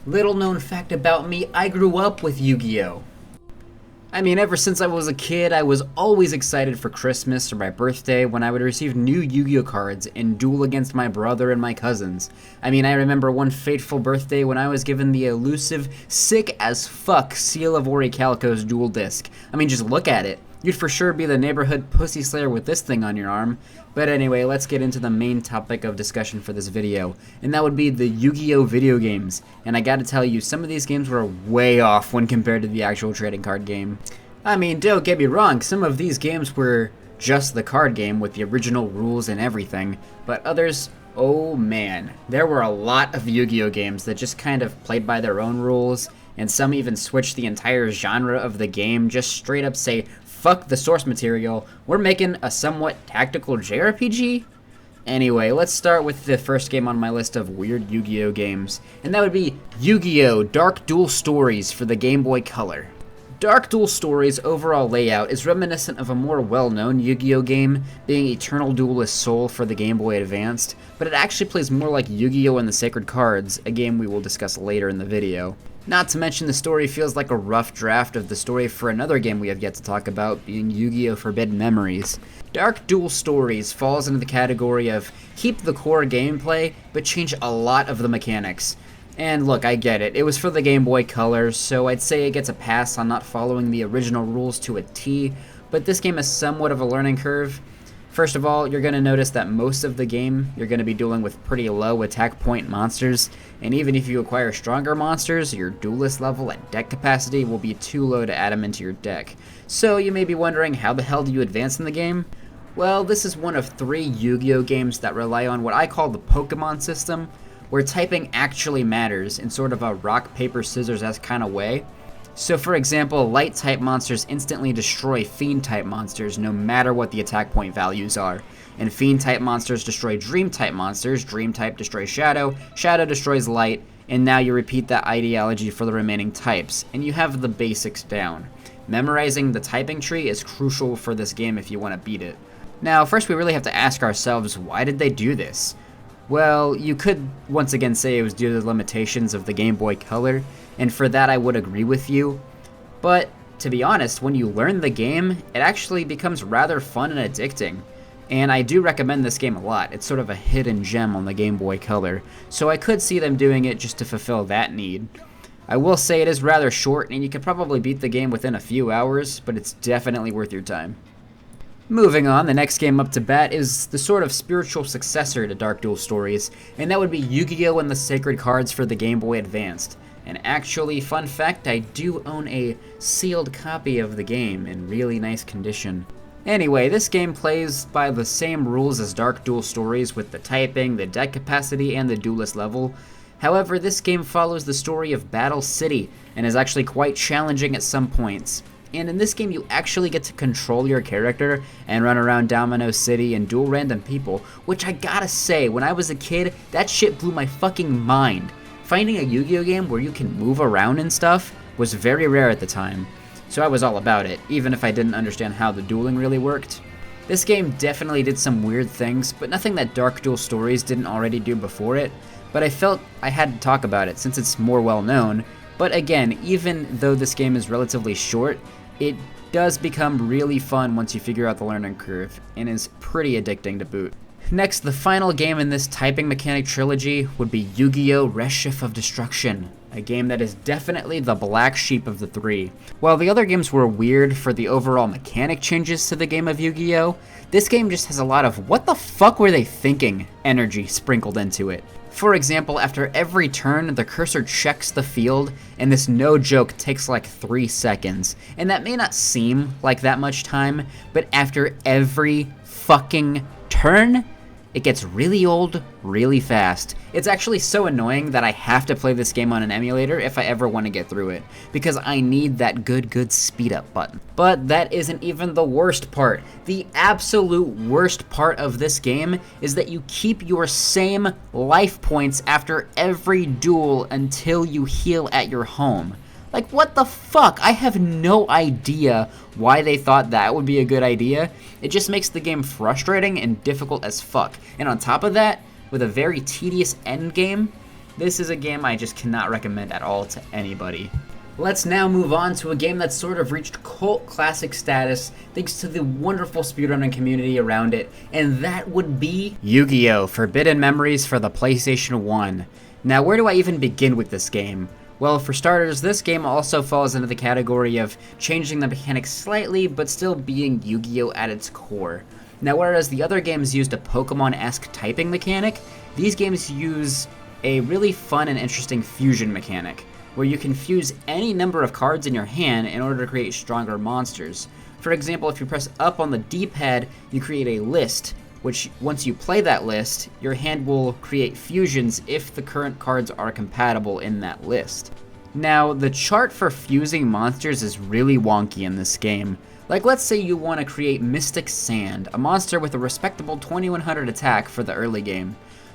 Little known fact about me, I grew up with Yu-Gi-Oh! I mean, ever since I was a kid, I was always excited for Christmas or my birthday when I would receive new Yu-Gi-Oh cards and duel against my brother and my cousins. I mean, I remember one fateful birthday when I was given the elusive, sick-as-fuck Seal of Orichalco's dual disc. I mean, just look at it. You'd for sure be the neighborhood pussy slayer with this thing on your arm. But anyway, let's get into the main topic of discussion for this video, and that would be the Yu-Gi-Oh video games. And I gotta tell you, some of these games were way off when compared to the actual trading card game. I mean, don't get me wrong, some of these games were just the card game with the original rules and everything, but others, oh man, there were a lot of Yu-Gi-Oh games that just kind of played by their own rules, and some even switched the entire genre of the game, just straight up say, fuck the source material, we're making a somewhat tactical JRPG? Anyway, let's start with the first game on my list of weird Yu-Gi-Oh games, and that would be Yu-Gi-Oh! Dark Duel Stories for the Game Boy Color. Dark Duel Stories' overall layout is reminiscent of a more well-known Yu-Gi-Oh game, being Eternal Duelist Soul for the Game Boy Advanced, but it actually plays more like Yu-Gi-Oh! And the Sacred Cards, a game we will discuss later in the video. Not to mention the story feels like a rough draft of the story for another game we have yet to talk about, being Yu-Gi-Oh! Forbidden Memories. Dark Duel Stories falls into the category of keep the core gameplay, but change a lot of the mechanics. And look, I get it, it was for the Game Boy Color, so I'd say it gets a pass on not following the original rules to a T, but this game is somewhat of a learning curve. First of all, you're going to notice that most of the game, you're going to be dealing with pretty low attack point monsters, and even if you acquire stronger monsters, your duelist level and deck capacity will be too low to add them into your deck. So you may be wondering, how the hell do you advance in the game? Well, this is one of 3 Yu-Gi-Oh games that rely on what I call the Pokemon system, where typing actually matters in sort of a rock, paper, scissors-esque kind of way. So for example, light-type monsters instantly destroy fiend-type monsters no matter what the attack point values are. And fiend-type monsters destroy dream-type monsters, dream-type destroys shadow, shadow destroys light, and now you repeat that ideology for the remaining types, and you have the basics down. Memorizing the typing tree is crucial for this game if you want to beat it. Now, first we really have to ask ourselves, why did they do this? Well, you could once again say it was due to the limitations of the Game Boy Color, and for that I would agree with you, but to be honest, when you learn the game, it actually becomes rather fun and addicting, and I do recommend this game a lot. It's sort of a hidden gem on the Game Boy Color, so I could see them doing it just to fulfill that need. I will say it is rather short, and you could probably beat the game within a few hours, but it's definitely worth your time. Moving on, the next game up to bat is the sort of spiritual successor to Dark Duel Stories, and that would be Yu-Gi-Oh! And the Sacred Cards for the Game Boy Advanced. And actually, fun fact, I do own a sealed copy of the game in really nice condition. Anyway, this game plays by the same rules as Dark Duel Stories with the typing, the deck capacity, and the duelist level. However, this game follows the story of Battle City, and is actually quite challenging at some points. And in this game, you actually get to control your character and run around Domino City and duel random people, which I gotta say, when I was a kid, that shit blew my fucking mind. Finding a Yu-Gi-Oh game where you can move around and stuff was very rare at the time, so I was all about it, even if I didn't understand how the dueling really worked. This game definitely did some weird things, but nothing that Dark Duel Stories didn't already do before it, but I felt I had to talk about it since it's more well known. But again, even though this game is relatively short, it does become really fun once you figure out the learning curve, and is pretty addicting to boot. Next, the final game in this typing mechanic trilogy would be Yu-Gi-Oh! Reshef of Destruction, a game that is definitely the black sheep of the 3. While the other games were weird for the overall mechanic changes to the game of Yu-Gi-Oh!, this game just has a lot of what the fuck were they thinking energy sprinkled into it. For example, after every turn, the cursor checks the field, and this no joke takes like 3 seconds. And that may not seem like that much time, but after every fucking turn, it gets really old really fast. It's actually so annoying that I have to play this game on an emulator if I ever want to get through it, because I need that good speed up button. But that isn't even the worst part. The absolute worst part of this game is that you keep your same life points after every duel until you heal at your home. Like, what the fuck? I have no idea why they thought that would be a good idea. It just makes the game frustrating and difficult as fuck. And on top of that, with a very tedious end game, This is a game I just cannot recommend at all to anybody. Let's now move on to a game that's sort of reached cult classic status thanks to the wonderful speedrunning community around it, and that would be Yu-Gi-Oh! Forbidden Memories for the PlayStation 1. Now, where do I even begin with this game? Well, for starters, this game also falls into the category of changing the mechanics slightly, but still being Yu-Gi-Oh! At its core. Now, whereas the other games used a Pokemon-esque typing mechanic, these games use a really fun and interesting fusion mechanic, where you can fuse any number of cards in your hand in order to create stronger monsters. For example, if you press up on the D-pad, you create a list, which once you play that list, your hand will create fusions if the current cards are compatible in that list. Now, the chart for fusing monsters is really wonky in this game. Like, let's say you want to create Mystic Sand, a monster with a respectable 2100 attack for the early game.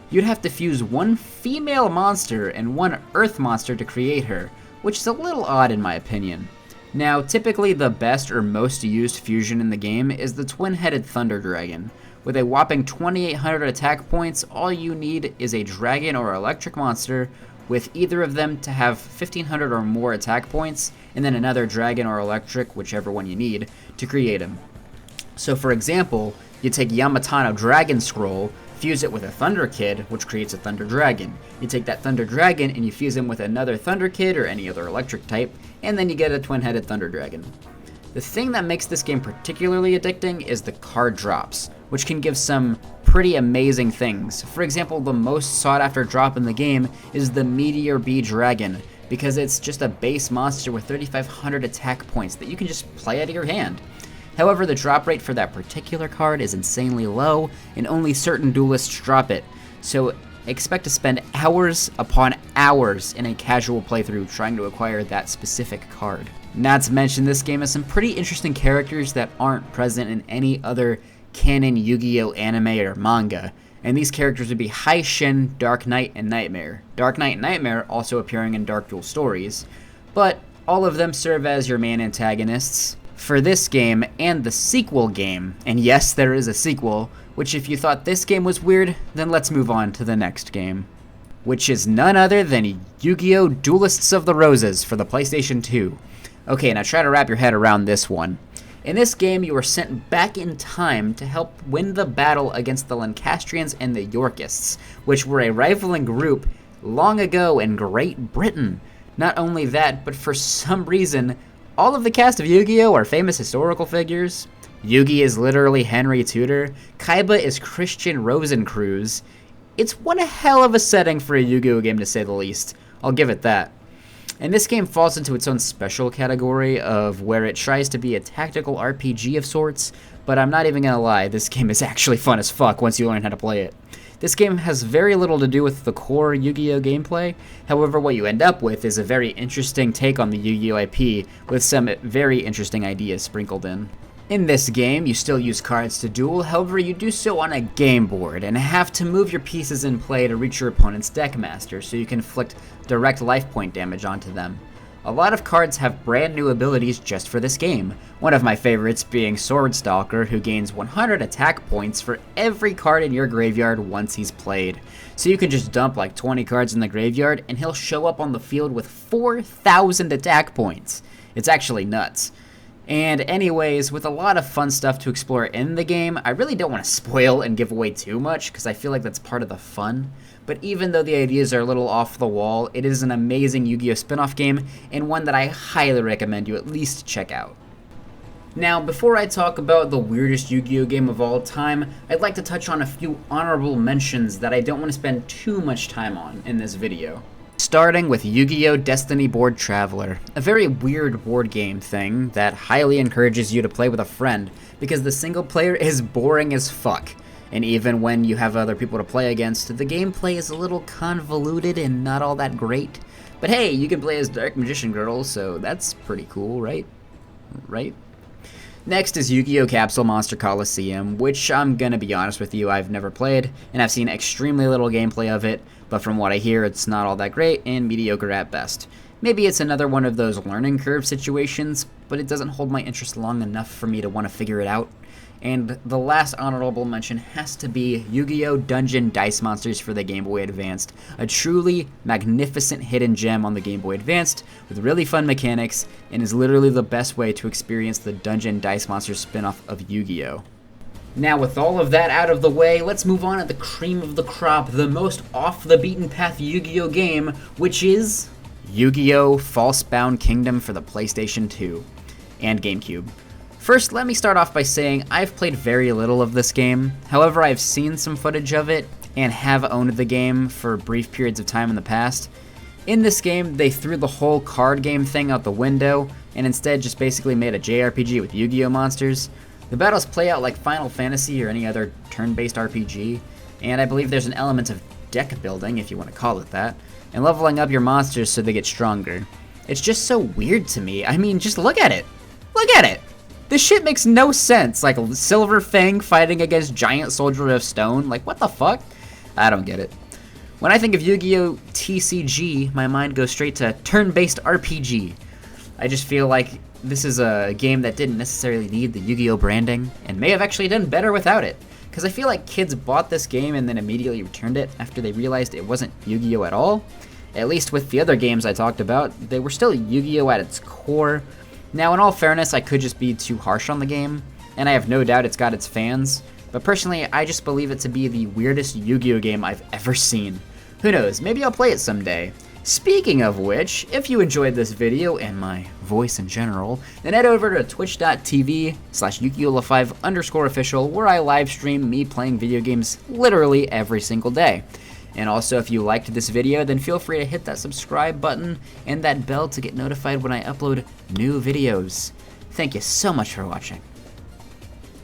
You'd have to fuse one female monster and one earth monster to create her, which is a little odd in my opinion. Now, typically the best or most used fusion in the game is the twin-headed Thunder Dragon. With a whopping 2800 attack points, all you need is a dragon or electric monster, with either of them to have 1500 or more attack points, and then another dragon or electric, whichever one you need, to create him. So for example, you take Yamatano Dragon Scroll, fuse it with a Thunder Kid, which creates a Thunder Dragon. You take that Thunder Dragon and you fuse him with another Thunder Kid or any other electric type, and then you get a twin-headed Thunder Dragon. The thing that makes this game particularly addicting is the card drops, which can give some pretty amazing things. For example, the most sought-after drop in the game is the Meteor Bee Dragon, because it's just a base monster with 3500 attack points that you can just play out of your hand. However, the drop rate for that particular card is insanely low, and only certain duelists drop it, so expect to spend hours upon hours in a casual playthrough trying to acquire that specific card. Not to mention, this game has some pretty interesting characters that aren't present in any other canon Yu-Gi-Oh! Anime or manga, and these characters would be Haishin, Dark Knight, and Nightmare. Dark Knight and Nightmare also appearing in Dark Duel stories, but all of them serve as your main antagonists for this game and the sequel game, and yes, there is a sequel, which if you thought this game was weird, then let's move on to the next game, which is none other than Yu-Gi-Oh! Duelists of the Roses for the PlayStation 2. Okay, now try to wrap your head around this one. In this game, you are sent back in time to help win the battle against the Lancastrians and the Yorkists, which were a rivaling group long ago in Great Britain. Not only that, but for some reason, all of the cast of Yu-Gi-Oh! Are famous historical figures. Yugi is literally Henry Tudor. Kaiba is Christian Rosencruz. It's one hell of a setting for a Yu-Gi-Oh! Game to say the least. I'll give it that. And this game falls into its own special category of where it tries to be a tactical RPG of sorts, but I'm not even gonna lie, this game is actually fun as fuck once you learn how to play it. This game has very little to do with the core Yu-Gi-Oh! Gameplay, however what you end up with is a very interesting take on the Yu-Gi-Oh! IP, with some very interesting ideas sprinkled in. In this game, you still use cards to duel, however you do so on a game board, and have to move your pieces in play to reach your opponent's deck master, so you can inflict direct life point damage onto them. A lot of cards have brand new abilities just for this game, one of my favorites being Swordstalker, who gains 100 attack points for every card in your graveyard once he's played. So you can just dump like 20 cards in the graveyard, and he'll show up on the field with 4,000 attack points. It's actually nuts. And anyways, with a lot of fun stuff to explore in the game, I really don't want to spoil and give away too much, because I feel like that's part of the fun. But even though the ideas are a little off the wall, it is an amazing Yu-Gi-Oh! Spin-off game, and one that I highly recommend you at least check out. Now, before I talk about the weirdest Yu-Gi-Oh! Game of all time, I'd like to touch on a few honorable mentions that I don't want to spend too much time on in this video. Starting with Yu-Gi-Oh! Destiny Board Traveler, a very weird board game thing that highly encourages you to play with a friend, because the single player is boring as fuck. And even when you have other people to play against, the gameplay is a little convoluted and not all that great. But hey, you can play as Dark Magician Girl, so that's pretty cool, right? Right? Next is Yu-Gi-Oh! Capsule Monster Coliseum, which I'm gonna be honest with you, I've never played, and I've seen extremely little gameplay of it, but from what I hear, it's not all that great and mediocre at best. Maybe it's another one of those learning curve situations, but it doesn't hold my interest long enough for me to want to figure it out. And the last honorable mention has to be Yu-Gi-Oh! Dungeon Dice Monsters for the Game Boy Advanced, a truly magnificent hidden gem on the Game Boy Advanced with really fun mechanics, and is literally the best way to experience the Dungeon Dice Monsters spin-off of Yu-Gi-Oh! Now, with all of that out of the way, let's move on to the cream of the crop, the most off-the-beaten-path Yu-Gi-Oh! Game, which is Yu-Gi-Oh! False-Bound Kingdom for the PlayStation 2 and GameCube. First, let me start off by saying I've played very little of this game. However, I've seen some footage of it and have owned the game for brief periods of time in the past. In this game, they threw the whole card game thing out the window and instead just basically made a JRPG with Yu-Gi-Oh! Monsters. The battles play out like Final Fantasy or any other turn-based RPG, and I believe there's an element of deck building, if you want to call it that, and leveling up your monsters so they get stronger. It's just so weird to me. I mean, just look at it. Look at it! This shit makes no sense. Like Silver Fang fighting against Giant Soldier of Stone. Like, what the fuck? I don't get it. When I think of Yu-Gi-Oh! TCG, my mind goes straight to turn-based RPG. I just feel like this is a game that didn't necessarily need the Yu-Gi-Oh! Branding, and may have actually done better without it. Because I feel like kids bought this game and then immediately returned it after they realized it wasn't Yu-Gi-Oh! At all. At least with the other games I talked about, they were still Yu-Gi-Oh! At its core. Now, in all fairness, I could just be too harsh on the game, and I have no doubt it's got its fans, but personally, I just believe it to be the weirdest Yu-Gi-Oh! Game I've ever seen. Who knows, maybe I'll play it someday. Speaking of which, if you enjoyed this video and my voice in general, then head over to twitch.tv/Yukiola5_official, where I live stream me playing video games literally every single day. And also, if you liked this video, then feel free to hit that subscribe button and that bell to get notified when I upload new videos. Thank you so much for watching.